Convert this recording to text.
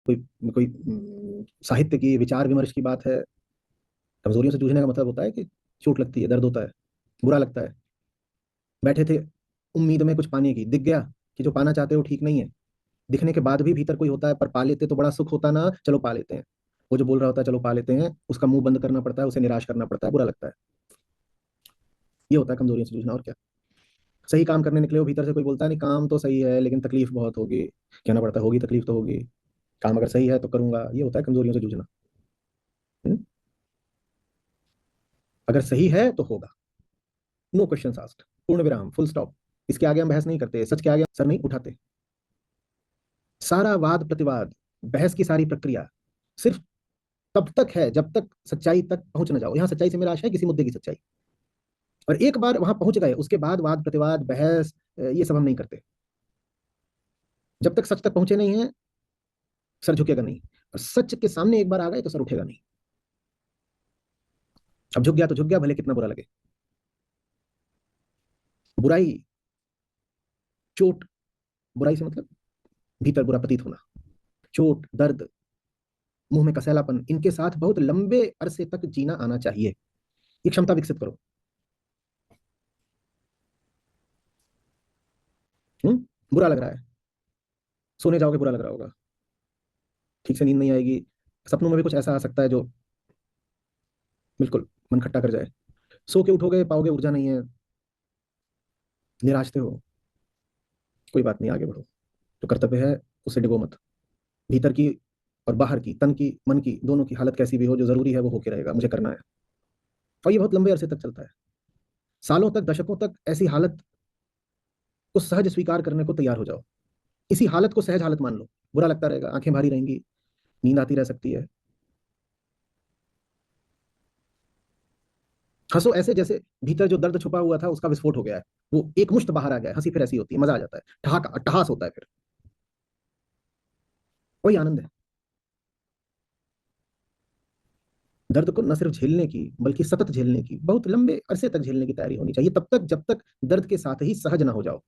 कोई कोई साहित्य की, विचार विमर्श की बात है। कमजोरियों से जूझने का मतलब होता है कि चोट लगती है, दर्द होता है, बुरा लगता है। बैठे थे उम्मीद में कुछ पाने की, दिख गया कि जो पाना चाहते हो ठीक नहीं है। दिखने के बाद भी भीतर कोई होता है, पर पा लेते तो बड़ा सुख होता ना, चलो पा लेते हैं। वो जो बोल रहा होता है चलो पा लेते हैं, उसका मुंह बंद करना पड़ता है, उसे निराश करना पड़ता है, बुरा लगता है। ये होता है कमजोरियों से जूझना, और क्या। सही काम करने निकले हो, भीतर से कोई बोलता है नहीं काम तो सही है लेकिन तकलीफ बहुत होगी। कहना पड़ता है होगी तकलीफ तो होगी, काम अगर सही है तो करूंगा। ये होता है कमजोरियों से जूझना। हम्म? अगर सही है तो होगा, नो क्वेश्चन आस्क्ड, पूर्ण विराम, फुल स्टॉप। इसके आगे हम बहस नहीं करते, सच के आगे हम सर नहीं उठाते। सारा वाद प्रतिवाद, बहस की सारी प्रक्रिया सिर्फ तब तक है जब तक सच्चाई तक पहुंच ना जाओ। यहां सच्चाई से मेरा आशय है किसी मुद्दे की सच्चाई। और एक बार वहां पहुंच गए उसके बाद वाद प्रतिवाद बहस ये सब हम नहीं करते। जब तक सच तक पहुंचे नहीं है, सर झुकेगा नहीं। और सच के सामने एक बार आ गए तो सर उठेगा नहीं। अब झुक गया तो झुक गया, भले कितना बुरा लगे। बुराई, चोट, बुराई से मतलब भीतर बुरा प्रतीत होना, चोट, दर्द, मुंह में कसैलापन, इनके साथ बहुत लंबे अरसे तक जीना आना चाहिए। ये क्षमता विकसित करो। बुरा लग रहा है, सोने जाओगे बुरा लग रहा होगा, ठीक से नींद नहीं आएगी, सपनों में भी कुछ ऐसा आ सकता है जो बिल्कुल मन खट्टा कर जाए। सो के उठोगे पाओगे ऊर्जा नहीं है, निराशते हो। कोई बात नहीं, आगे बढ़ो। जो कर्तव्य है उसे डिगो मत। भीतर की और बाहर की, तन की मन की, दोनों की हालत कैसी भी हो, जो जरूरी है वो होके रहेगा, मुझे करना है। और ये बहुत लंबे अरसे तक चलता है, सालों तक, दशकों तक। ऐसी हालत को सहज स्वीकार करने को तैयार हो जाओ। इसी हालत को सहज हालत मान लो। बुरा लगता रहेगा, आंखें भारी रहेंगी, नींद आती रह सकती है। हंसो ऐसे जैसे भीतर जो दर्द छुपा हुआ था उसका विस्फोट हो गया है, वो एक मुश्त बाहर आ गया है। हंसी फिर ऐसी होती है, मजा आ जाता है, ठहाका अट्टहास होता है फिर। वही आनंद है। दर्द को न सिर्फ झेलने की बल्कि सतत झेलने की, बहुत लंबे अरसे तक झेलने की तैयारी होनी चाहिए, तब तक जब तक दर्द के साथ ही सहज ना हो जाओ।